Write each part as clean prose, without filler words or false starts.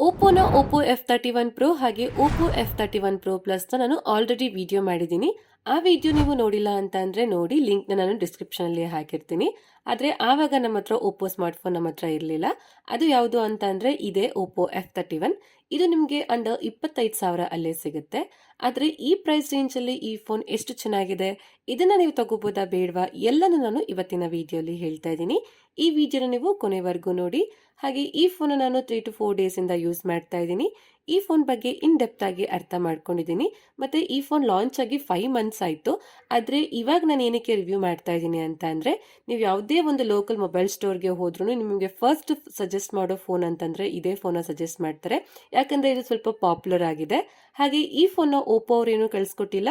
ಓಪ್ಪೋನ Oppo F31 Pro ಹಾಗೆ Oppo F31 Pro Plusನ ನಾನು already video ಮಾಡಿದ್ದೀನಿ. ಆ ವಿಡಿಯೋ ನೀವು ನೋಡಿಲ್ಲ ಅಂತ ಅಂದರೆ ನೋಡಿ, ಲಿಂಕ್ನ ನಾನು ಡಿಸ್ಕ್ರಿಪ್ಷನಲ್ಲಿ ಹಾಕಿರ್ತೀನಿ. ಆದರೆ ಆವಾಗ ನಮ್ಮ ಹತ್ರ ಓಪ್ಪೋ ಸ್ಮಾರ್ಟ್ಫೋನ್ ನಮ್ಮ ಹತ್ರ ಇರಲಿಲ್ಲ. ಅದು ಯಾವುದು ಅಂತ ಅಂದರೆ ಇದೇ ಓಪ್ಪೋ F31. ಇದು ನಿಮಗೆ ಅಂಡರ್ 25,000 ಅಲ್ಲೇ ಸಿಗುತ್ತೆ. ಆದರೆ ಈ ಪ್ರೈಸ್ ರೇಂಜಲ್ಲಿ ಈ ಫೋನ್ ಎಷ್ಟು ಚೆನ್ನಾಗಿದೆ, ಇದನ್ನು ನೀವು ತಗೋಬೋದಾ ಬೇಡವಾ ಎಲ್ಲನೂ ನಾನು ಇವತ್ತಿನ ವಿಡಿಯೋಲಿ ಹೇಳ್ತಾ ಇದ್ದೀನಿ. ಈ ವಿಡಿಯೋನ ನೀವು ಕೊನೆವರೆಗೂ ನೋಡಿ. ಹಾಗೆ ಈ ಫೋನ್ ನಾನು 3 to 4 ಡೇಸ್ ಇಂದ ಯೂಸ್ ಮಾಡ್ತಾ ಇದ್ದೀನಿ. ಈ ಫೋನ್ ಬಗ್ಗೆ ಇನ್ ಡೆಪ್ತ್ ಆಗಿ ಅರ್ಥ ಮಾಡ್ಕೊಂಡಿದ್ದೀನಿ. ಮತ್ತೆ ಈ ಫೋನ್ ಲಾಂಚ್ ಆಗಿ 5 ಮಂತ್ಸ್ ಆಯಿತು. ಆದರೆ ಇವಾಗ ನಾನು ಏನಕ್ಕೆ ರಿವ್ಯೂ ಮಾಡ್ತಾ ಇದ್ದೀನಿ ಅಂತ ಅಂದರೆ, ನೀವು ಯಾವುದೇ ಒಂದು ಲೋಕಲ್ ಮೊಬೈಲ್ ಸ್ಟೋರ್ಗೆ ಹೋದ್ರೂ ನಿಮಗೆ ಫಸ್ಟ್ ಸಜೆಸ್ಟ್ ಮಾಡೋ ಫೋನ್ ಅಂತಂದರೆ ಇದೇ ಫೋನ ಸಜೆಸ್ಟ್ ಮಾಡ್ತಾರೆ. ಯಾಕಂದರೆ ಇದು ಸ್ವಲ್ಪ ಪಾಪ್ಯುಲರ್ ಆಗಿದೆ. ಹಾಗೆ ಈ ಫೋನ್ನ ಓಪ್ಪೋ ಅವರೇನು ಕಳಿಸ್ಕೊಟ್ಟಿಲ್ಲ.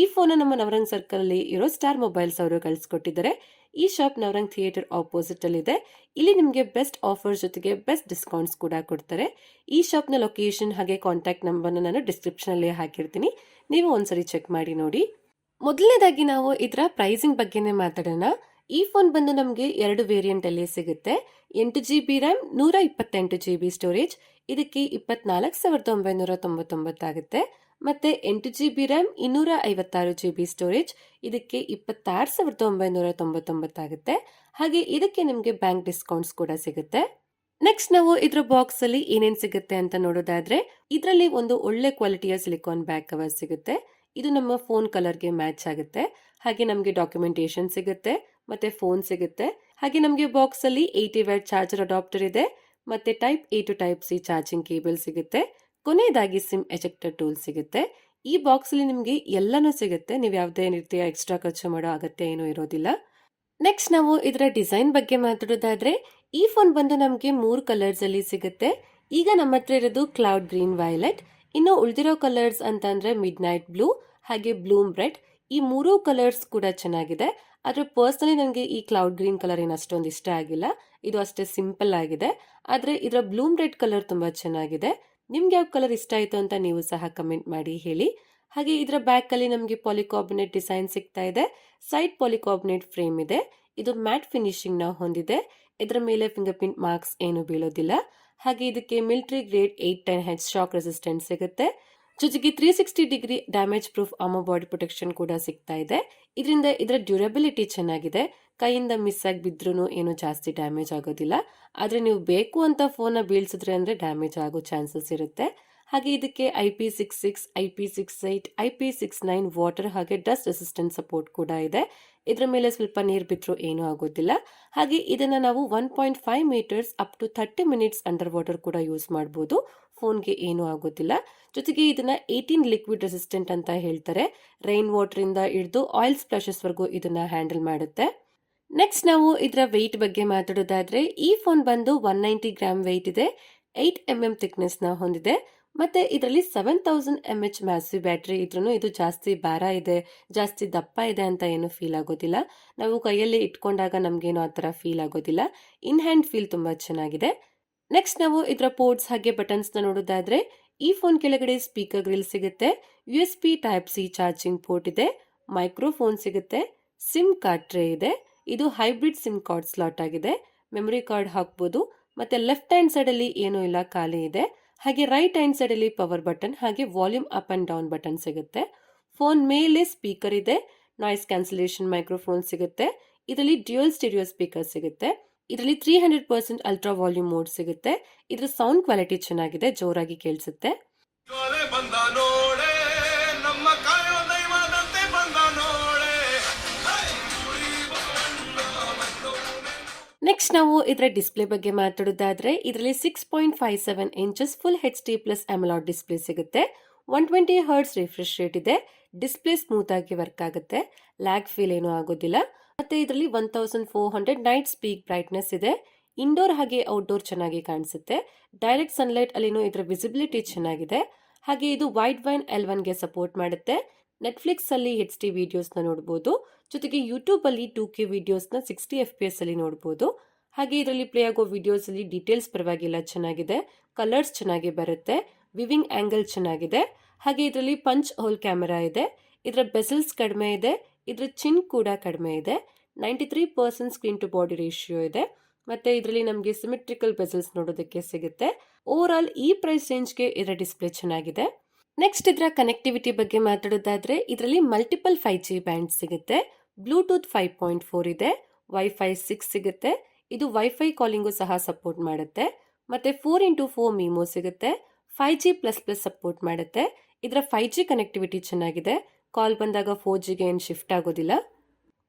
ಈ ಫೋನ್ ನಮ್ಮ ನವರಂಗ್ ಸರ್ಕಲ್ ಅಲ್ಲಿ ಇರೋ ಸ್ಟಾರ್ ಮೊಬೈಲ್ಸ್ ಅವರು ಕಳಿಸ್ಕೊಟ್ಟಿದ್ದಾರೆ. ಈ ಶಾಪ್ ನವರಂಗ್ ಥಿಯೇಟರ್ ಆಪೋಸಿಟ್ ಅಲ್ಲಿ ಇದೆ. ಇಲ್ಲಿ ನಿಮಗೆ ಬೆಸ್ಟ್ ಆಫರ್ ಜೊತೆಗೆ ಬೆಸ್ಟ್ ಡಿಸ್ಕೌಂಟ್ಸ್ ಕೂಡ ಕೊಡ್ತಾರೆ. ಈ ಶಾಪ್ನ ಲೊಕೇಶನ್ ಹಾಗೆ ಕಾಂಟ್ಯಾಕ್ಟ್ ನಂಬರ್ನ ನಾನು ಡಿಸ್ಕ್ರಿಪ್ಷನ್ ಅಲ್ಲಿ ಹಾಕಿರ್ತೀನಿ. ನೀವು ಒಂದ್ಸರಿ ಚೆಕ್ ಮಾಡಿ ನೋಡಿ. ಮೊದಲನೇದಾಗಿ ನಾವು ಇದರ ಪ್ರೈಸಿಂಗ್ ಬಗ್ಗೆನೇ ಮಾತಾಡೋಣ. ಈ ಫೋನ್ ಬಂದು ನಮಗೆ 2 ವೇರಿಯಂಟ್ ಅಲ್ಲಿ ಸಿಗುತ್ತೆ. 8GB RAM, 128GB storage. ಇದಕ್ಕೆ 24,999 ಆಗುತ್ತೆ. ಮತ್ತೆ 8GB ರ್ಯಾಮ್, 256GB ಸ್ಟೋರೇಜ್. ಇದಕ್ಕೆ 26,999 ಆಗುತ್ತೆ. ಹಾಗೆ ಇದಕ್ಕೆ ನಿಮಗೆ ಬ್ಯಾಂಕ್ ಡಿಸ್ಕೌಂಟ್ಸ್ ಕೂಡ ಸಿಗುತ್ತೆ. ನೆಕ್ಸ್ಟ್ ನಾವು ಇದರ ಬಾಕ್ಸ್ ಅಲ್ಲಿ ಏನೇನ್ ಸಿಗುತ್ತೆ ಅಂತ ನೋಡೋದಾದ್ರೆ, ಇದರಲ್ಲಿ ಒಂದು ಒಳ್ಳೆ ಕ್ವಾಲಿಟಿಯ ಸಿಲಿಕಾನ್ ಬ್ಯಾಕ್ ಕವರ್ ಸಿಗುತ್ತೆ. ಇದು ನಮ್ಮ ಫೋನ್ ಕಲರ್ಗೆ ಮ್ಯಾಚ್ ಆಗುತ್ತೆ. ಹಾಗೆ ನಮಗೆ ಡಾಕ್ಯುಮೆಂಟೇಶನ್ ಸಿಗುತ್ತೆ, ಮತ್ತೆ ಫೋನ್ ಸಿಗುತ್ತೆ. ಹಾಗೆ ನಮಗೆ ಬಾಕ್ಸ್ ಅಲ್ಲಿ 80 ವ್ಯಾಟ್ ಚಾರ್ಜರ್ ಅಡಾಪ್ಟರ್ ಇದೆ. ಮತ್ತೆ type A to type C charging cable ಸಿಗುತ್ತೆ. ಕೊನೆಯದಾಗಿ ಸಿಮ್ ಎಜೆಕ್ಟರ್ ಟೂಲ್ ಸಿಗುತ್ತೆ. ಈ ಬಾಕ್ಸ್ ಅಲ್ಲಿ ನಿಮಗೆ ಎಲ್ಲನೂ ಸಿಗುತ್ತೆ. ನೀವು ಯಾವುದೇ ರೀತಿಯ ಎಕ್ಸ್ಟ್ರಾ ಖರ್ಚು ಮಾಡೋ ಅಗತ್ಯ ಏನೂ ಇರೋದಿಲ್ಲ. ನೆಕ್ಸ್ಟ್ ನಾವು ಇದರ ಡಿಸೈನ್ ಬಗ್ಗೆ ಮಾತಾಡೋದಾದ್ರೆ, ಈ ಫೋನ್ ಬಂದು ನಮಗೆ 3 ಕಲರ್ಸ್ ಅಲ್ಲಿ ಸಿಗುತ್ತೆ. ಈಗ ನಮ್ಮ ಹತ್ರ ಇರೋದು ಕ್ಲೌಡ್ ಗ್ರೀನ್, ವೈಲೆಟ್. ಇನ್ನು ಉಳಿದಿರೋ ಕಲರ್ಸ್ ಅಂತಂದ್ರೆ ಮಿಡ್ ನೈಟ್ ಬ್ಲೂ ಹಾಗೆ ಬ್ಲೂಮ್ ರೆಡ್. ಈ 3 ಕಲರ್ಸ್ ಕೂಡ ಚೆನ್ನಾಗಿದೆ. ಆದ್ರೆ ಪರ್ಸನಲಿ ನನಗೆ ಈ ಕ್ಲೌಡ್ ಗ್ರೀನ್ ಕಲರ್ ಏನು ಅಷ್ಟೊಂದು ಇಷ್ಟ ಆಗಿಲ್ಲ. ಇದು ಅಷ್ಟೇ ಸಿಂಪಲ್ ಆಗಿದೆ. ಆದ್ರೆ ಇದರ ಬ್ಲೂಮ್ ರೆಡ್ ಕಲರ್ ತುಂಬಾ ಚೆನ್ನಾಗಿದೆ. ನಿಮ್ಗೆ ಯಾವ ಕಲರ್ ಇಷ್ಟ ಆಯ್ತು ಅಂತ ನೀವು ಸಹ ಕಮೆಂಟ್ ಮಾಡಿ ಹೇಳಿ. ಹಾಗೆ ಇದರ ಬ್ಯಾಕ್ ಅಲ್ಲಿ ನಮಗೆ ಪಾಲಿಕಾರ್ಬನೇಟ್ ಡಿಸೈನ್ ಸಿಗ್ತಾ ಇದೆ. ಸೈಡ್ ಪಾಲಿಕಾರ್ಬನೇಟ್ ಫ್ರೇಮ್ ಇದೆ. ಇದು ಮ್ಯಾಟ್ ಫಿನಿಶಿಂಗ್ ನ ಹೊಂದಿದೆ. ಇದರ ಮೇಲೆ ಫಿಂಗರ್ ಪ್ರಿಂಟ್ ಮಾರ್ಕ್ಸ್ ಏನು ಬೀಳೋದಿಲ್ಲ. ಹಾಗೆ ಇದಕ್ಕೆ military grade 810H shock resistant ಸಿಗುತ್ತೆ. ಜೊತೆಗೆ 360 degree damage proof armour body protection ಕೂಡ ಸಿಗ್ತಾ ಇದೆ. ಇದರಿಂದ ಇದರ ಡ್ಯೂರಬಿಲಿಟಿ ಚೆನ್ನಾಗಿದೆ. ಕೈಯಿಂದ ಮಿಸ್ ಆಗಿ ಬಿದ್ರೂ ಏನು ಜಾಸ್ತಿ ಡ್ಯಾಮೇಜ್ ಆಗೋದಿಲ್ಲ. ಆದ್ರೆ ನೀವು ಬೇಕು ಅಂತ ಫೋನ್ ಬೀಳ್ಸಿದ್ರೆ ಅಂದ್ರೆ ಡ್ಯಾಮೇಜ್ ಆಗೋ ಚಾನ್ಸಸ್ ಇರುತ್ತೆ. ಹಾಗೆ ಇದಕ್ಕೆ IP66, IP68, IP69 ವಾಟರ್ ಹಾಗೆ ಡಸ್ಟ್ ರೆಸಿಸ್ಟೆಂಟ್ ಸಪೋರ್ಟ್ ಕೂಡ ಇದೆ. ಇದರ ಮೇಲೆ ಸ್ವಲ್ಪ ನೀರು ಬಿದ್ರೂ ಏನೂ ಆಗೋದಿಲ್ಲ. ಹಾಗೆ ಇದನ್ನ ನಾವು 1.5 metres up to 30 minutes under water ಕೂಡ ಯೂಸ್ ಮಾಡಬಹುದು. ಫೋನ್ಗೆ ಏನೂ ಆಗೋದಿಲ್ಲ. ಜೊತೆಗೆ ಇದನ್ನ 18 ಲಿಕ್ವಿಡ್ ರೆಸಿಸ್ಟೆಂಟ್ ಅಂತ ಹೇಳ್ತಾರೆ. ರೈನ್ ವಾಟರ್ ಇಂದ ಹಿಡಿದು ಆಯಿಲ್ ಸ್ಪ್ಲಾಶಸ್ ವರೆಗೂ ಇದನ್ನ ಹ್ಯಾಂಡಲ್ ಮಾಡುತ್ತೆ. ನೆಕ್ಸ್ಟ್ ನಾವು ಇದರ ವೆಯ್ಟ್ ಬಗ್ಗೆ ಮಾತಾಡೋದಾದ್ರೆ, ಈ ಫೋನ್ ಬಂದು 190 ಗ್ರಾಮ್ ವೆಯ್ಟ್ ಇದೆ. 8mm ಥಿಕ್ನೆಸ್ ನ ಹೊಂದಿದೆ. ಮತ್ತೆ ಇದರಲ್ಲಿ 7000 mAh ಮ್ಯಾಸಿವ್ ಬ್ಯಾಟರಿ ಇದ್ರೂ ಇದು ಜಾಸ್ತಿ ಭಾರ ಇದೆ, ಜಾಸ್ತಿ ದಪ್ಪ ಇದೆ ಅಂತ ಏನು ಫೀಲ್ ಆಗೋದಿಲ್ಲ. ನಾವು ಕೈಯಲ್ಲಿ ಇಟ್ಕೊಂಡಾಗ ನಮ್ಗೇನು ಆ ಥರ ಫೀಲ್ ಆಗೋದಿಲ್ಲ. ಇನ್ ಹ್ಯಾಂಡ್ ಫೀಲ್ ತುಂಬಾ ಚೆನ್ನಾಗಿದೆ. ನೆಕ್ಸ್ಟ್ ನಾವು ಇದರ ಪೋರ್ಟ್ಸ್ ಹಾಗೆ ಬಟನ್ಸ್ ನ ನೋಡೋದಾದ್ರೆ, ಈ ಫೋನ್ ಕೆಳಗಡೆ ಸ್ಪೀಕರ್ ಗ್ರಿಲ್ ಸಿಗುತ್ತೆ. USB type C charging port ಇದೆ. ಮೈಕ್ರೋಫೋನ್ ಸಿಗುತ್ತೆ. ಸಿಮ್ ಕಾರ್ಡ್ ಟ್ರೇ ಇದೆ. ಇದು ಹೈಬ್ರಿಡ್ ಸಿಮ್ ಕಾರ್ಡ್ ಸ್ಲಾಟ್ ಆಗಿದೆ. ಮೆಮೊರಿ ಕಾರ್ಡ್ ಹಾಕ್ಬೋದು. ಮತ್ತೆ ಲೆಫ್ಟ್ ಹ್ಯಾಂಡ್ ಸೈಡ್ ಅಲ್ಲಿ ಏನೂ ಇಲ್ಲ, ಖಾಲಿ ಇದೆ. ಹಾಗೆ ರೈಟ್ ಹ್ಯಾಂಡ್ ಸೈಡ್ ಅಲ್ಲಿ ಪವರ್ ಬಟನ್ ಹಾಗೆ volume up and down button ಸಿಗುತ್ತೆ. ಫೋನ್ ಮೇಲೆ ಸ್ಪೀಕರ್ ಇದೆ. ನಾಯ್ಸ್ ಕ್ಯಾನ್ಸಲೇಷನ್ ಮೈಕ್ರೋಫೋನ್ ಸಿಗುತ್ತೆ. ಇದರಲ್ಲಿ ಡ್ಯೂಯಲ್ ಸ್ಟೀರಿಯೋ ಸ್ಪೀಕರ್ ಸಿಗುತ್ತೆ. ಇದರಲ್ಲಿ 300% ಅಲ್ಟ್ರಾ ವಾಲ್ಯೂಮ್ ಮೋಡ್ ಸಿಗುತ್ತೆ. ಇದರ ಸೌಂಡ್ ಕ್ವಾಲಿಟಿ ಚೆನ್ನಾಗಿದೆ, ಜೋರಾಗಿ ಕೇಳಿಸುತ್ತೆ. ನೆಕ್ಸ್ಟ್ ನಾವು ಇದರ ಡಿಸ್ಪ್ಲೇ ಬಗ್ಗೆ ಮಾತಾಡೋದಾದ್ರೆ, ಇದರಲ್ಲಿ 6.57 inches full HD plus AMOLED display ಸಿಗುತ್ತೆ. 120 ಹರ್ಟ್ಸ್ ರಿಫ್ರೆಶ್ ರೇಟ್ ಇದೆ. ಡಿಸ್ಪ್ಲೇ ಸ್ಮೂತ್ ಆಗಿ ವರ್ಕ್ ಆಗುತ್ತೆ. ಲ್ಯಾಗ್ ಫೀಲ್ ಏನೂ ಆಗೋದಿಲ್ಲ. ಮತ್ತೆ ಇದರಲ್ಲಿ 1400 ನೈಟ್ ಪೀಕ್ ಬ್ರೈಟ್ನೆಸ್ ಇದೆ. ಇಂಡೋರ್ ಹಾಗೆ ಔಟ್ಡೋರ್ ಚೆನ್ನಾಗಿ ಕಾಣಿಸುತ್ತೆ. ಡೈರೆಕ್ಟ್ ಸನ್ಲೈಟ್ ಅಲ್ಲಿನೂ ಇದರ ವಿಸಿಬಿಲಿಟಿ ಚೆನ್ನಾಗಿದೆ. ಹಾಗೆ ಇದು ವೈಡ್ ವೈನ್ L1 ಗೆ ಸಪೋರ್ಟ್ ಮಾಡುತ್ತೆ. ನೆಟ್ಫ್ಲಿಕ್ಸ್ ಅಲ್ಲಿ HD ವಿಡಿಯೋಸ್ ನ ನೋಡಬಹುದು. ಜೊತೆಗೆ ಯೂಟ್ಯೂಬ್ ಅಲ್ಲಿ 2K ವಿಡಿಯೋಸ್ ನ 60 FPS ಅಲ್ಲಿ ನೋಡಬಹುದು. ಹಾಗೆ ಇದರಲ್ಲಿ ಪ್ಲೇ ಆಗೋ ವಿಡಿಯೋಸ್ ಅಲ್ಲಿ ಡೀಟೇಲ್ಸ್ ಪರವಾಗಿಲ್ಲ, ಚೆನ್ನಾಗಿದೆ. ಕಲರ್ಸ್ ಚೆನ್ನಾಗಿ ಬರುತ್ತೆ. ವಿವಿಂಗ್ ಆಂಗಲ್ ಚೆನ್ನಾಗಿದೆ. ಹಾಗೆ ಇದರಲ್ಲಿ ಪಂಚ್ ಹೋಲ್ ಕ್ಯಾಮೆರಾ ಇದೆ. ಇದರ ಬೆಸಲ್ಸ್ ಕಡಿಮೆ ಇದೆ. ಇದರ ಚಿನ್ ಕೂಡ ಕಡಿಮೆ ಇದೆ. 93% ಸ್ಕ್ರೀನ್ ಟು ಬಾಡಿ ರೇಷಿಯೋ ಇದೆ. ಮತ್ತೆ ಇದರಲ್ಲಿ ನಮಗೆ ಸಿಮೆಟ್ರಿಕಲ್ ಬೆಸಲ್ಸ್ ನೋಡೋದಕ್ಕೆ ಸಿಗುತ್ತೆ. ಓವರ್ ಆಲ್ ಈ ಪ್ರೈಸ್ ರೇಂಜ್ಗೆ ಇದರ ಡಿಸ್ಪ್ಲೇ ಚೆನ್ನಾಗಿದೆ. ನೆಕ್ಸ್ಟ್ ಇದರ ಕನೆಕ್ಟಿವಿಟಿ ಬಗ್ಗೆ ಮಾತಾಡೋದಾದ್ರೆ ಇದರಲ್ಲಿ ಮಲ್ಟಿಪಲ್ 5G ಬ್ಯಾಂಡ್ ಸಿಗುತ್ತೆ, ಬ್ಲೂಟೂತ್ 5.4 ಇದೆ, ವೈಫೈ 6 ಸಿಗುತ್ತೆ. ಇದು ವೈಫೈ ಕಾಲಿಂಗು ಸಹ ಸಪೋರ್ಟ್ ಮಾಡುತ್ತೆ. ಮತ್ತೆ 4x4 ಮೀಮೋ ಸಿಗುತ್ತೆ, 5G++ ಸಪೋರ್ಟ್ ಮಾಡುತ್ತೆ. ಇದರ 5G ಕನೆಕ್ಟಿವಿಟಿ ಚೆನ್ನಾಗಿದೆ, ಕಾಲ್ ಬಂದಾಗ 4Gಗೆ ಏನು ಶಿಫ್ಟ್ ಆಗೋದಿಲ್ಲ.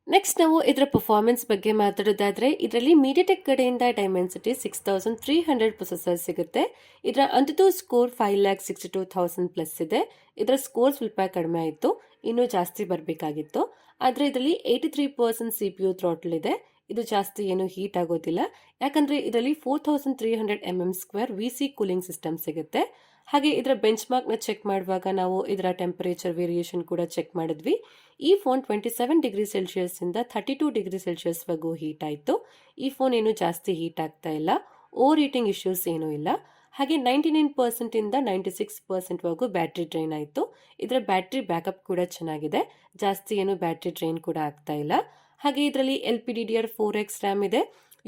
ನೆಕ್ಸ್ಟ್ ನಾವು ಇದರ ಪರ್ಫಾರ್ಮೆನ್ಸ್ ಬಗ್ಗೆ ಮಾತಾಡೋದಾದ್ರೆ ಇದರಲ್ಲಿ ಮೀಡಿಯಾಟೆಕ್ ಕಡೆಯಿಂದ ಡೈಮೆನ್ಸಿಟಿ 6300 ಪ್ರೊಸೆಸರ್ ಸಿಗುತ್ತೆ. ಇದರ ಅಂತದ್ದು ಸ್ಕೋರ್ 5,62,000 ಪ್ಲಸ್ ಇದೆ. ಇದರ ಸ್ಕೋರ್ ಸ್ವಲ್ಪ ಕಡಿಮೆ ಆಯಿತು, ಇನ್ನೂ ಜಾಸ್ತಿ ಬರಬೇಕಾಗಿತ್ತು. ಆದರೆ ಇದರಲ್ಲಿ 83% CPU ಥ್ರಾಟಲ್ ಇದೆ. ಇದು ಜಾಸ್ತಿ ಏನು ಹೀಟ್ ಆಗೋದಿಲ್ಲ, ಯಾಕಂದ್ರೆ ಇದರಲ್ಲಿ 4300 mm² VC ಕೂಲಿಂಗ್ ಸಿಸ್ಟಮ್ ಸಿಗುತ್ತೆ. ಹಾಗೆ ಇದರ ಬೆಂಚ್ ಮಾರ್ಕ್ನ ಚೆಕ್ ಮಾಡುವಾಗ ನಾವು ಇದರ ಟೆಂಪರೇಚರ್ ವೇರಿಯೇಷನ್ ಕೂಡ ಚೆಕ್ ಮಾಡಿದ್ವಿ. ಈ ಫೋನ್ 27 ಇಂದ 32 ವರೆಗೂ ಹೀಟ್ ಆಯಿತು. ಈ ಫೋನ್ ಏನು ಜಾಸ್ತಿ ಹೀಟ್ ಆಗ್ತಾ ಇಲ್ಲ, ಓವರ್ ಹೀಟಿಂಗ್ ಇಶ್ಯೂಸ್ ಏನೂ ಇಲ್ಲ. ಹಾಗೆ 99% ಇಂದ 96% ವರೆಗೂ ಬ್ಯಾಟ್ರಿ ಡ್ರೈನ್ ಆಯಿತು. ಇದರ ಬ್ಯಾಟ್ರಿ ಬ್ಯಾಕಪ್ ಕೂಡ ಚೆನ್ನಾಗಿದೆ, ಜಾಸ್ತಿ ಏನು ಬ್ಯಾಟ್ರಿ ಡ್ರೈನ್ ಕೂಡ ಆಗ್ತಾ ಇಲ್ಲ. ಹಾಗೆ ಇದರಲ್ಲಿ LPDDR4X ರ್ಯಾಮ್ ಇದೆ,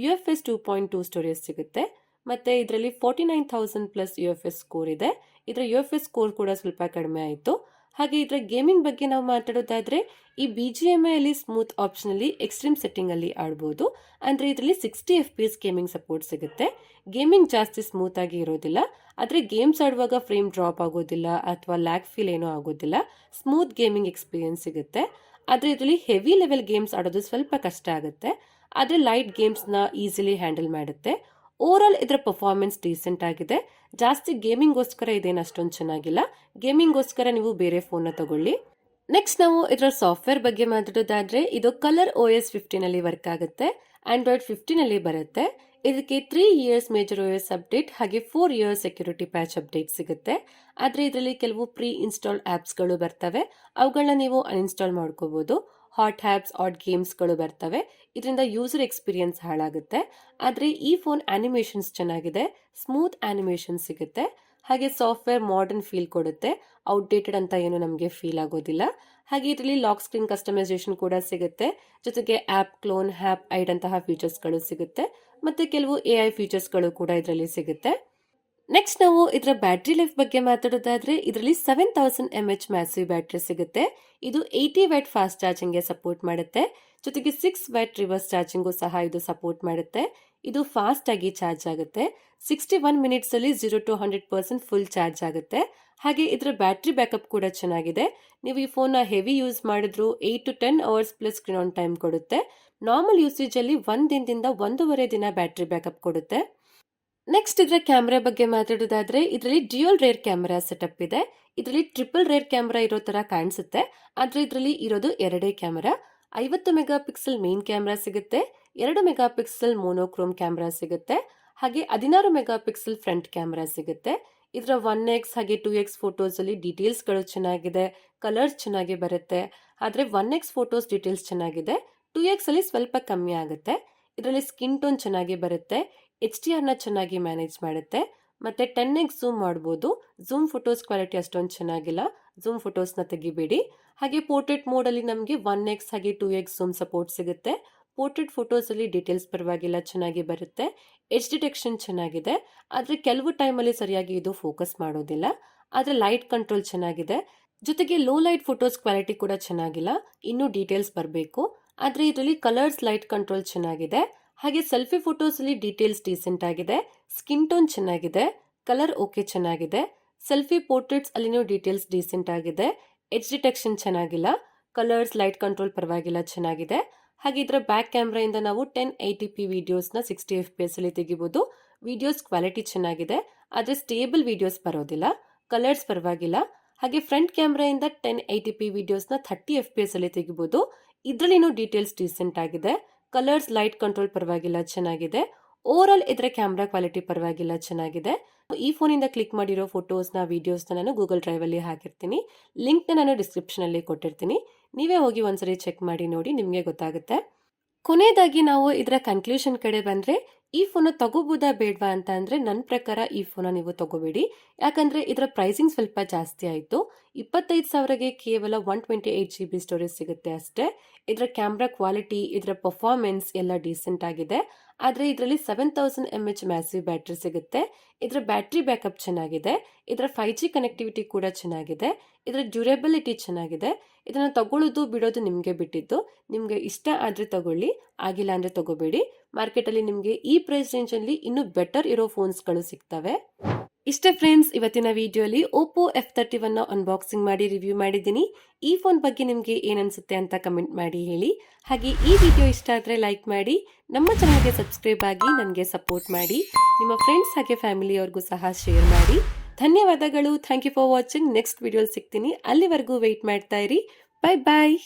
UFS 2.2 ಸ್ಟೋರೇಜ್ ಸಿಗುತ್ತೆ. ಮತ್ತೆ ಇದರಲ್ಲಿ 49,000 ಪ್ಲಸ್ UFS ಸ್ಕೋರ್ ಇದೆ. ಇದರ UFS ಸ್ಕೋರ್ ಕೂಡ ಸ್ವಲ್ಪ ಕಡಿಮೆ ಆಯಿತು. ಹಾಗೆ ಇದರ ಗೇಮಿಂಗ್ ಬಗ್ಗೆ ನಾವು ಮಾತಾಡೋದಾದ್ರೆ ಈ BGMI ಅಲ್ಲಿ ಸ್ಮೂತ್ ಆಪ್ಷನ್ ಅಲ್ಲಿ ಎಕ್ಸ್ಟ್ರೀಮ್ ಸೆಟ್ಟಿಂಗ್ ಅಲ್ಲಿ ಆಡಬಹುದು. ಅಂದ್ರೆ ಇದರಲ್ಲಿ 60 FPS ಗೇಮಿಂಗ್ ಸಪೋರ್ಟ್ ಸಿಗುತ್ತೆ. ಗೇಮಿಂಗ್ ಜಾಸ್ತಿ ಸ್ಮೂತ್ ಆಗಿ ಇರೋದಿಲ್ಲ, ಆದ್ರೆ ಗೇಮ್ಸ್ ಆಡುವಾಗ ಫ್ರೇಮ್ ಡ್ರಾಪ್ ಆಗೋದಿಲ್ಲ ಅಥವಾ ಲ್ಯಾಗ್ ಫೀಲ್ ಏನೂ ಆಗೋದಿಲ್ಲ. ಸ್ಮೂತ್ ಗೇಮಿಂಗ್ ಎಕ್ಸ್ಪೀರಿಯನ್ಸ್ ಸಿಗುತ್ತೆ. ಆದ್ರೆ ಇದರಲ್ಲಿ ಹೆವಿ ಲೆವೆಲ್ ಗೇಮ್ಸ್ ಆಡೋದು ಸ್ವಲ್ಪ ಕಷ್ಟ ಆಗುತ್ತೆ, ಆದ್ರೆ ಲೈಟ್ ಗೇಮ್ಸ್ನ ಈಸಿಲಿ ಹ್ಯಾಂಡಲ್ ಮಾಡುತ್ತೆ. ಓವರ್ ಆಲ್ ಇದರ ಪರ್ಫಾರ್ಮೆನ್ಸ್ ಡೀಸೆಂಟ್ ಆಗಿದೆ. ಜಾಸ್ತಿ ಗೇಮಿಂಗ್ಗೋಸ್ಕರ ಇದೇನು ಅಷ್ಟೊಂದು ಚೆನ್ನಾಗಿಲ್ಲ, ಗೇಮಿಂಗ್ಗೋಸ್ಕರ ನೀವು ಬೇರೆ ಫೋನ್ನ ತಗೊಳ್ಳಿ. ನೆಕ್ಸ್ಟ್ ನಾವು ಇದರ ಸಾಫ್ಟ್ವೇರ್ ಬಗ್ಗೆ ಮಾತಾಡೋದಾದ್ರೆ ಇದು ಕಲರ್ OS 15 ಅಲ್ಲಿ ವರ್ಕ್ ಆಗುತ್ತೆ, ಆಂಡ್ರಾಯ್ಡ್ 15 ಅಲ್ಲಿ ಬರುತ್ತೆ. ಇದಕ್ಕೆ 3 ಇಯರ್ಸ್ ಮೇಜರ್ OS ಅಪ್ಡೇಟ್ ಹಾಗೆ 4 ಇಯರ್ಸ್ ಸೆಕ್ಯೂರಿಟಿ ಪ್ಯಾಚ್ ಅಪ್ಡೇಟ್ ಸಿಗುತ್ತೆ. ಆದರೆ ಇದರಲ್ಲಿ ಕೆಲವು ಪ್ರೀ ಇನ್ಸ್ಟಾಲ್ ಆಪ್ಸ್ಗಳು ಬರ್ತವೆ, ಅವುಗಳನ್ನ ನೀವು ಅನ್ಇನ್ಸ್ಟಾಲ್ ಮಾಡ್ಕೋಬಹುದು. ಹಾಟ್ ಆಪ್ಸ್, ಆಟ್ ಗೇಮ್ಸ್ಗಳು ಬರ್ತವೆ, ಇದರಿಂದ ಯೂಸರ್ ಎಕ್ಸ್ಪೀರಿಯನ್ಸ್ ಹಾಳಾಗುತ್ತೆ. ಆದರೆ ಈ ಫೋನ್ ಆನಿಮೇಷನ್ಸ್ ಚೆನ್ನಾಗಿದೆ, ಸ್ಮೂತ್ ಆನಿಮೇಷನ್ ಸಿಗುತ್ತೆ. ಹಾಗೆ ಸಾಫ್ಟ್ವೇರ್ ಮಾಡರ್ನ್ ಫೀಲ್ ಕೊಡುತ್ತೆ, ಔಟ್ಡೇಟೆಡ್ ಅಂತ ಏನು ನಮಗೆ ಫೀಲ್ ಆಗೋದಿಲ್ಲ. ಹಾಗೆ ಇದರಲ್ಲಿ ಲಾಕ್ ಸ್ಕ್ರೀನ್ ಕಸ್ಟಮೈಸೇಷನ್ ಕೂಡ ಸಿಗುತ್ತೆ, ಜೊತೆಗೆ ಆಪ್ ಕ್ಲೋನ್, ಆಪ್ ಐಡ್ ಅಂತಹ ಫೀಚರ್ಸ್ಗಳು ಸಿಗುತ್ತೆ. ಮತ್ತೆ ಕೆಲವು AI ಫೀಚರ್ಸ್ಗಳು ಕೂಡ ಇದರಲ್ಲಿ ಸಿಗುತ್ತೆ. ನೆಕ್ಸ್ಟ್ ನಾವು ಇದರ ಬ್ಯಾಟ್ರಿ ಲೈಫ್ ಬಗ್ಗೆ ಮಾತಾಡೋದಾದ್ರೆ ಇದರಲ್ಲಿ 7000 mAh ಮ್ಯಾಸಿವ್ ಬ್ಯಾಟ್ರಿ ಸಿಗುತ್ತೆ. ಇದು 80 ವ್ಯಾಟ್ ಫಾಸ್ಟ್ ಚಾರ್ಜಿಂಗ್ಗೆ ಸಪೋರ್ಟ್ ಮಾಡುತ್ತೆ, ಜೊತೆಗೆ 6 ವ್ಯಾಟ್ ರಿವರ್ಸ್ ಚಾರ್ಜಿಂಗು ಸಹ ಇದು ಸಪೋರ್ಟ್ ಮಾಡುತ್ತೆ. ಇದು ಫಾಸ್ಟ್ ಆಗಿ ಚಾರ್ಜ್ ಆಗುತ್ತೆ, 61 ಮಿನಿಟ್ಸ್ ಅಲ್ಲಿ 0 to 100% ಫುಲ್ ಚಾರ್ಜ್ ಆಗುತ್ತೆ. ಹಾಗೆ ಇದರ ಬ್ಯಾಟ್ರಿ ಬ್ಯಾಕಪ್ ಕೂಡ ಚೆನ್ನಾಗಿದೆ. ನೀವು ಈ ಫೋನ್ನ ಹೆವಿ ಯೂಸ್ ಮಾಡಿದ್ರು 8 to 10 hours plus screen on time ಕೊಡುತ್ತೆ. ನಾರ್ಮಲ್ ಯೂಸೇಜ್ ಅಲ್ಲಿ 1 ದಿನದಿಂದ 1.5 ದಿನ ಬ್ಯಾಟ್ರಿ ಬ್ಯಾಕಪ್ ಕೊಡುತ್ತೆ. ನೆಕ್ಸ್ಟ್ ಇದರ ಕ್ಯಾಮ್ರಾ ಬಗ್ಗೆ ಮಾತಾಡೋದಾದ್ರೆ ಇದರಲ್ಲಿ ಡ್ಯೂಯಲ್ ರೇರ್ ಕ್ಯಾಮೆರಾ ಸೆಟಪ್ ಇದೆ. ಇದರಲ್ಲಿ ಟ್ರಿಪಲ್ ರೇರ್ ಕ್ಯಾಮೆರಾ ಇರೋ ತರ ಕಾಣಿಸುತ್ತೆ, ಆದ್ರೆ ಇದರಲ್ಲಿ ಇರೋದು ಎರಡೇ camera. 50 mega pixel main camera ಸಿಗುತ್ತೆ, 2 ಮೆಗಾ ಪಿಕ್ಸೆಲ್ ಮೋನೋಕ್ರೋಮ್ ಕ್ಯಾಮೆರಾ ಸಿಗುತ್ತೆ, ಹಾಗೆ 16 ಮೆಗಾ ಪಿಕ್ಸೆಲ್ ಫ್ರಂಟ್ ಕ್ಯಾಮೆರಾ ಸಿಗುತ್ತೆ. ಇದರ 1x ಹಾಗೆ 2x ಫೋಟೋಸ್ ಅಲ್ಲಿ ಡೀಟೇಲ್ಸ್ಗಳು ಚೆನ್ನಾಗಿದೆ, ಕಲರ್ಸ್ ಚೆನ್ನಾಗಿ ಬರುತ್ತೆ. ಆದ್ರೆ 1x ಫೋಟೋಸ್ ಡೀಟೇಲ್ಸ್ ಚೆನ್ನಾಗಿದೆ, 2x ಅಲ್ಲಿ ಸ್ವಲ್ಪ ಕಮ್ಮಿ ಆಗುತ್ತೆ. ಇದರಲ್ಲಿ ಸ್ಕಿನ್ ಟೋನ್ ಚೆನ್ನಾಗಿ ಬರುತ್ತೆ, HDR ಚೆನ್ನಾಗಿ ಮ್ಯಾನೇಜ್ ಮಾಡುತ್ತೆ. ಮತ್ತೆ 10x ಝೂಮ್ ಮಾಡ್ಬೋದು. ಝೂಮ್ ಫೋಟೋಸ್ ಕ್ವಾಲಿಟಿ ಅಷ್ಟೊಂದು ಚೆನ್ನಾಗಿಲ್ಲ, ಝೂಮ್ ಫೋಟೋಸ್ನ ತೆಗಿಬೇಡಿ. ಹಾಗೆ ಪೋರ್ಟ್ರೇಟ್ ಮೋಡ್ ಅಲ್ಲಿ ನಮಗೆ 1x ಹಾಗೆ 2x ಝೂಮ್ ಸಪೋರ್ಟ್ ಸಿಗುತ್ತೆ. ಪೋರ್ಟ್ರೇಟ್ ಫೋಟೋಸ್ ಅಲ್ಲಿ ಡೀಟೇಲ್ಸ್ ಪರವಾಗಿಲ್ಲ, ಚೆನ್ನಾಗಿ ಬರುತ್ತೆ. ಎಡ್ಜ್ ಡಿಟೆಕ್ಷನ್ ಚೆನ್ನಾಗಿದೆ, ಆದ್ರೆ ಕೆಲವು ಟೈಮಲ್ಲಿ ಸರಿಯಾಗಿ ಇದು ಫೋಕಸ್ ಮಾಡೋದಿಲ್ಲ. ಆದ್ರೆ ಲೈಟ್ ಕಂಟ್ರೋಲ್ ಚೆನ್ನಾಗಿದೆ, ಜೊತೆಗೆ ಲೋ ಲೈಟ್ ಫೋಟೋಸ್ ಕ್ವಾಲಿಟಿ ಕೂಡ ಚೆನ್ನಾಗಿಲ್ಲ, ಇನ್ನೂ ಡೀಟೇಲ್ಸ್ ಬರಬೇಕು. ಆದ್ರೆ ಇದರಲ್ಲಿ ಕಲರ್ಸ್ ಲೈಟ್ ಕಂಟ್ರೋಲ್ ಚೆನ್ನಾಗಿದೆ. ಹಾಗೆ ಸೆಲ್ಫಿ ಫೋಟೋಸ್ ಅಲ್ಲಿ ಡೀಟೇಲ್ಸ್ ಡೀಸೆಂಟ್ ಆಗಿದೆ, ಸ್ಕಿನ್ ಟೋನ್ ಚೆನ್ನಾಗಿದೆ, ಕಲರ್ ಓಕೆ ಚೆನ್ನಾಗಿದೆ. ಸೆಲ್ಫಿ ಪೋರ್ಟ್ರೇಟ್ಸ್ ಅಲ್ಲಿನೂ ಡೀಟೇಲ್ಸ್ ಡೀಸೆಂಟ್ ಆಗಿದೆ, ಎಡ್ಜ್ ಡಿಟೆಕ್ಷನ್ ಚೆನ್ನಾಗಿಲ್ಲ, ಕಲರ್ಸ್ ಲೈಟ್ ಕಂಟ್ರೋಲ್ ಪರವಾಗಿಲ್ಲ ಚೆನ್ನಾಗಿದೆ. ಹಾಗೆ ಇದರ ಬ್ಯಾಕ್ ಕ್ಯಾಮ್ರಾಯಿಂದ ನಾವು 1080p ವಿಡಿಯೋಸ್ನ 60 FPS ಅಲ್ಲಿ ತೆಗಿಬಹುದು. ವಿಡಿಯೋಸ್ ಕ್ವಾಲಿಟಿ ಚೆನ್ನಾಗಿದೆ, ಆದರೆ ಸ್ಟೇಬಲ್ ವಿಡಿಯೋಸ್ ಬರೋದಿಲ್ಲ. ಕಲರ್ಸ್ ಪರವಾಗಿಲ್ಲ. ಹಾಗೆ ಫ್ರಂಟ್ ಕ್ಯಾಮ್ರಾಯಿಂದ 1080p ವಿಡಿಯೋಸ್ನ 30 FPS ಅಲ್ಲಿ ತೆಗಿಬಹುದು. ಇದರಲ್ಲಿನೂ ಡೀಟೇಲ್ಸ್ ಡೀಸೆಂಟ್ ಆಗಿದೆ, ಕಲರ್ಸ್ ಲೈಟ್ ಕಂಟ್ರೋಲ್ ಪರವಾಗಿಲ್ಲ ಚೆನ್ನಾಗಿದೆ. ಓವರ್ ಆಲ್ ಇದರ ಕ್ಯಾಮ್ರಾ ಕ್ವಾಲಿಟಿ ಪರವಾಗಿಲ್ಲ ಚೆನ್ನಾಗಿದೆ. ಈ ಫೋನಿಂದ ಕ್ಲಿಕ್ ಮಾಡಿರೋ ಫೋಟೋಸ್ನ ವಿಡಿಯೋಸ್ನ ನಾನು ಗೂಗಲ್ ಡ್ರೈವ್ ಅಲ್ಲಿ ಹಾಕಿರ್ತೀನಿ, ಲಿಂಕ್ನ ನಾನು ಡಿಸ್ಕ್ರಿಪ್ಷನ್ ಅಲ್ಲಿ ಕೊಟ್ಟಿರ್ತೀನಿ. ನೀವೇ ಹೋಗಿ ಒಂದ್ಸರಿ ಚೆಕ್ ಮಾಡಿ ನೋಡಿ, ನಿಮಗೆ ಗೊತ್ತಾಗುತ್ತೆ. ಕೊನೆಯದಾಗಿ ನಾವು ಇದರ ಕನ್ಕ್ಲೂಷನ್ ಕಡೆ ಬಂದ್ರೆ ಈ ಫೋನ್ ತಗೋಬಹುದಾ ಬೇಡವಾ ಅಂತ ಅಂದ್ರೆ ನನ್ನ ಪ್ರಕಾರ ಈ ಫೋನ್ ನೀವು ತಗೋಬೇಡಿ, ಯಾಕಂದ್ರೆ ಇದರ ಪ್ರೈಸಿಂಗ್ ಸ್ವಲ್ಪ ಜಾಸ್ತಿ ಆಯಿತು. 25,000ಗೆ ಕೇವಲ 128GB ಸ್ಟೋರೇಜ್ ಸಿಗುತ್ತೆ ಅಷ್ಟೇ. ಇದರ ಕ್ಯಾಮ್ರಾ ಕ್ವಾಲಿಟಿ, ಇದರ ಪರ್ಫಾರ್ಮೆನ್ಸ್ ಎಲ್ಲ ಡೀಸೆಂಟ್ ಆಗಿದೆ. ಆದರೆ ಇದರಲ್ಲಿ 7000 mAh ಮ್ಯಾಸಿವ್ ಬ್ಯಾಟ್ರಿ ಸಿಗುತ್ತೆ. ಇದರ ಬ್ಯಾಟ್ರಿ ಬ್ಯಾಕಪ್ ಚೆನ್ನಾಗಿದೆ. ಇದರ 5G ಕನೆಕ್ಟಿವಿಟಿ ಕೂಡ ಚೆನ್ನಾಗಿದೆ. ಇದರ ಡ್ಯೂರೇಬಿಲಿಟಿ ಚೆನ್ನಾಗಿದೆ. ಇದನ್ನ ತಗೊಳ್ಳೋದು ಬಿಡೋದು ನಿಮಗೆ ಬಿಟ್ಟಿದ್ದು. ನಿಮಗೆ ಇಷ್ಟ ಆದ್ರೆ ತಗೊಳ್ಳಿ, ಆಗಿಲ್ಲ ಅಂದ್ರೆ ತಗೋಬೇಡಿ. ಮಾರ್ಕೆಟಲ್ಲಿ ನಿಮಗೆ ಈ ಪ್ರೈಸ್ ರೇಂಜ್ ಅಲ್ಲಿ ಇನ್ನೂ ಬೆಟರ್ ಇರೋ ಫೋನ್ಸ್ಗಳು ಸಿಗ್ತವೆ. ಇಷ್ಟೇ ಫ್ರೆಂಡ್ಸ್, ಇವತ್ತಿನ ವಿಡಿಯೋಲಿ ಓಪೋ F31 ಅನ್ಬಾಕ್ಸಿಂಗ್ ಮಾಡಿ ರಿವ್ಯೂ ಮಾಡಿದ್ದೀನಿ. ಈ ಫೋನ್ ಬಗ್ಗೆ ನಿಮಗೆ ಏನನ್ಸುತ್ತೆ ಅಂತ ಕಮೆಂಟ್ ಮಾಡಿ ಹೇಳಿ. ಹಾಗೆ ಈ ವಿಡಿಯೋ ಇಷ್ಟ ಆದರೆ ಲೈಕ್ ಮಾಡಿ, ನಮ್ಮ ಚಾನಲ್ಗೆ ಸಬ್ಸ್ಕ್ರೈಬ್ ಆಗಿ ನನಗೆ ಸಪೋರ್ಟ್ ಮಾಡಿ. ನಿಮ್ಮ ಫ್ರೆಂಡ್ಸ್ ಹಾಗೆ ಫ್ಯಾಮಿಲಿಯವ್ರಿಗೂ ಸಹ ಶೇರ್ ಮಾಡಿ. ಧನ್ಯವಾದಗಳು. Thank you for watching. Next video ಸಿಗ್ತೀನಿ. ಅಲ್ಲಿವರೆಗೂ ವೆಯ್ಟ್ ಮಾಡ್ತಾ ಇರಿ. ಬೈ ಬಾಯ್.